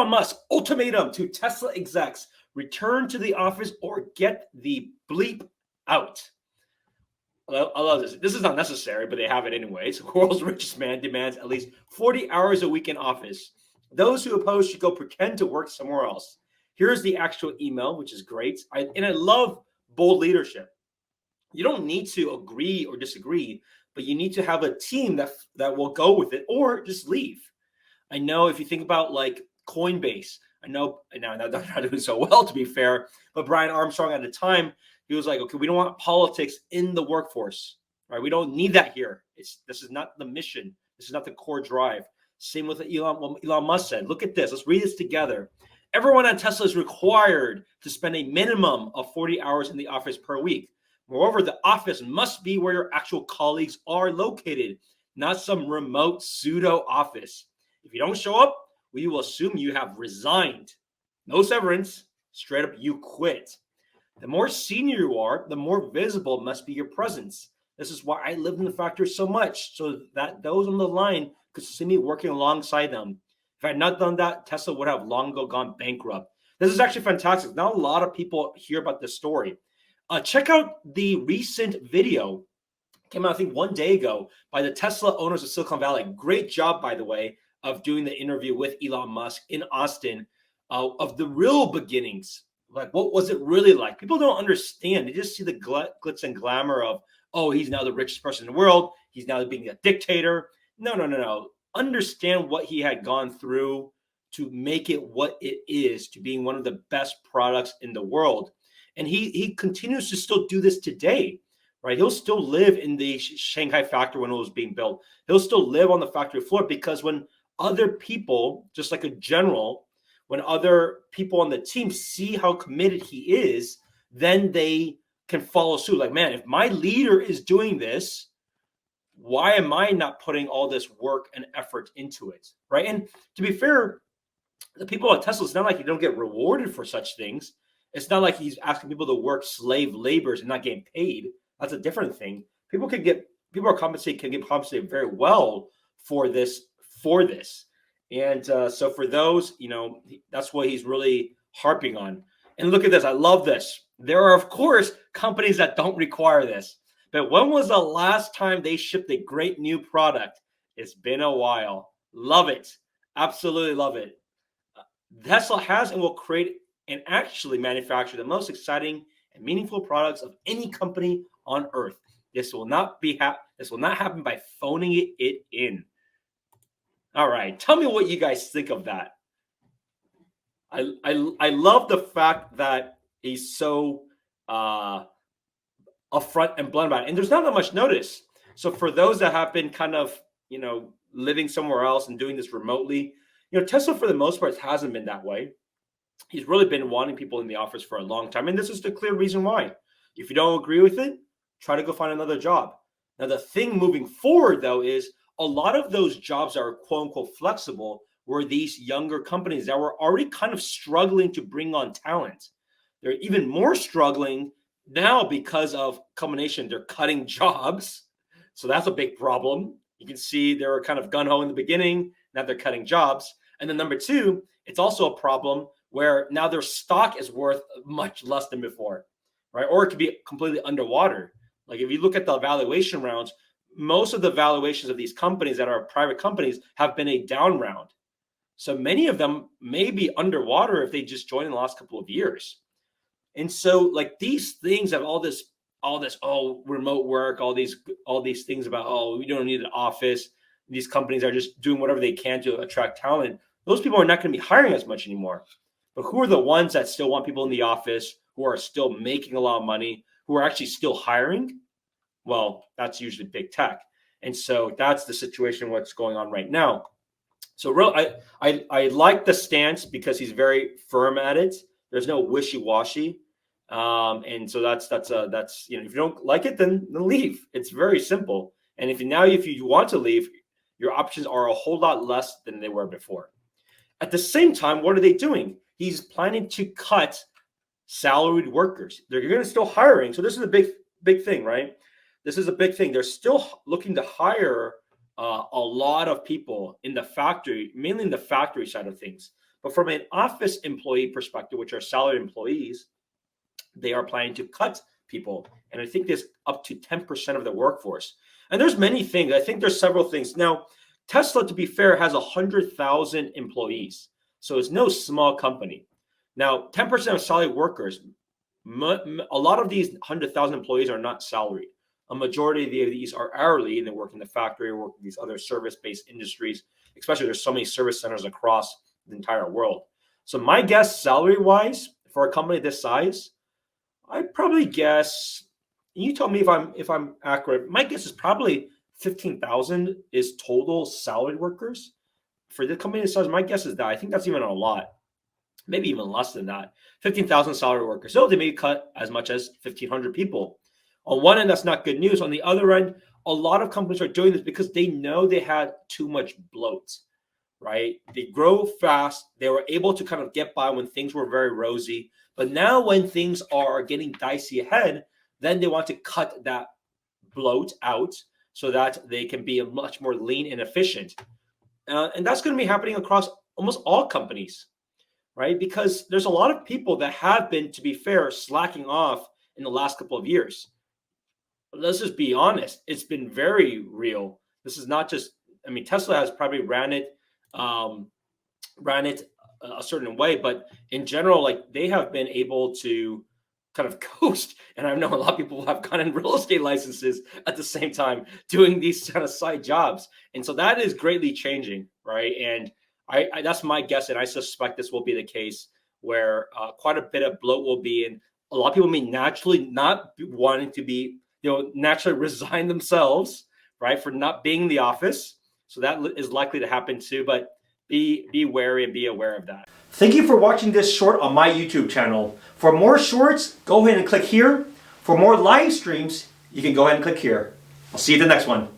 Elon Musk ultimatum to Tesla execs: return to the office or get the bleep out. I love this. This is not necessary, but they have it anyways. The world's richest man demands at least 40 hours a week in office. Those who oppose should go pretend to work somewhere else. Here's the actual email, which is great. I love bold leadership. You don't need to agree or disagree, but you need to have a team that will go with it or just leave. I know if you think about like Coinbase, I know now they're not doing so well, to be fair, but Brian Armstrong at the time, he was like, okay, we don't want politics in the workforce, right? We don't need that here. This is not the mission. This is not the core drive. Same with what Elon Musk said. Look at this. Let's read this together. Everyone at Tesla is required to spend a minimum of 40 hours in the office per week. Moreover, the office must be where your actual colleagues are located, not some remote pseudo office. If you don't show up, we will assume you have resigned. No severance. Straight up, you quit. The more senior you are, the more visible must be your presence. This is why I lived in the factory so much, so that those on the line could see me working alongside them. If I had not done that, Tesla would have long ago gone bankrupt. This is actually fantastic. Not a lot of people hear about this story. Check out the recent video. Came out, I think, 1 day ago by the Tesla owners of Silicon Valley. Great job, by the way, of doing the interview with Elon Musk in Austin of the real beginnings. Like, what was it really like? People don't understand. They just see the glitz and glamour of, oh, he's now the richest person in the world. He's now being a dictator. No. Understand what he had gone through to make it what it is, to being one of the best products in the world. And he continues to still do this today, right? He'll still live in the Shanghai factory when it was being built. He'll still live on the factory floor because when other people, just like a general, when other people on the team see how committed he is, then they can follow suit. Like, man, if my leader is doing this, why am I not putting all this work and effort into it, right? And to be fair, the people at Tesla, it's not like you don't get rewarded for such things. It's not like he's asking people to work slave labors and not getting paid. That's a different thing. People can get compensated very well for this. And so for those, that's what he's really harping on. And look at this. I love this. There are, of course, companies that don't require this. But when was the last time they shipped a great new product? It's been a while. Love it. Absolutely love it. Tesla has and will create and actually manufacture the most exciting and meaningful products of any company on earth. This will not happen by phoning it in. All right, tell me what you guys think of that. I love the fact that he's so upfront and blunt about it, and there's not that much notice. So for those that have been kind of living somewhere else and doing this remotely, Tesla for the most part hasn't been that way. He's really been wanting people in the office for a long time, and this is the clear reason why. If you don't agree with it, try to go find another job. Now the thing moving forward though is, a lot of those jobs that are quote unquote flexible were these younger companies that were already kind of struggling to bring on talent. They're even more struggling now because of combination. They're cutting jobs. So that's a big problem. You can see they were kind of gung-ho in the beginning. Now they're cutting jobs. And then number two, it's also a problem where now their stock is worth much less than before, right? Or it could be completely underwater. Like if you look at the valuation rounds, most of the valuations of these companies that are private companies have been a down round. So many of them may be underwater if they just joined in the last couple of years. And so like these things have all this, remote work, all these things about, we don't need an office. These companies are just doing whatever they can to attract talent. Those people are not going to be hiring as much anymore. But who are the ones that still want people in the office, who are still making a lot of money, who are actually still hiring? Well, that's usually big tech. And so that's the situation, what's going on right now. So I like the stance because he's very firm at it. There's no wishy-washy. And so that's if you don't like it, then leave. It's very simple. And if you want to leave, your options are a whole lot less than they were before. At the same time, what are they doing? He's planning to cut salaried workers. They're going to still hiring. So this is a big thing, right? This is a big thing. They're still looking to hire a lot of people in the factory, mainly in the factory side of things. But from an office employee perspective, which are salaried employees, they are planning to cut people. And I think there's up to 10% of the workforce. And there's many things. I think there's several things. Now, Tesla, to be fair, has 100,000 employees. So it's no small company. Now, 10% of salaried workers, a lot of these 100,000 employees are not salaried. A majority of these are hourly, and they work in the factory or work in these other service-based industries, especially there's so many service centers across the entire world. So my guess, salary-wise, for a company this size, I'd probably guess, you tell me if I'm accurate, my guess is probably 15,000 is total salaried workers. For the company this size, my guess is that. I think that's even a lot, maybe even less than that. 15,000 salary workers. So they may cut as much as 1,500 people. On one end, that's not good news. On the other end, a lot of companies are doing this because they know they had too much bloat, right? They grow fast. They were able to kind of get by when things were very rosy. But now when things are getting dicey ahead, then they want to cut that bloat out so that they can be much more lean and efficient. And that's going to be happening across almost all companies, right? Because there's a lot of people that have been, to be fair, slacking off in the last couple of years. Let's just be honest. It's been very real. This is not just, I mean, Tesla has probably ran it a certain way, but in general, like they have been able to kind of coast. And I know a lot of people have gotten real estate licenses at the same time doing these kind of side jobs. And so that is greatly changing, right? And I that's my guess. And I suspect this will be the case where quite a bit of bloat will be in. A lot of people may naturally not be wanting to be, naturally resign themselves, right, for not being in the office. So that is likely to happen too. But be wary and be aware of that. Thank you for watching this short on my YouTube channel. For more shorts, go ahead and click here. For more live streams, you can go ahead and click here. I'll see you in the next one.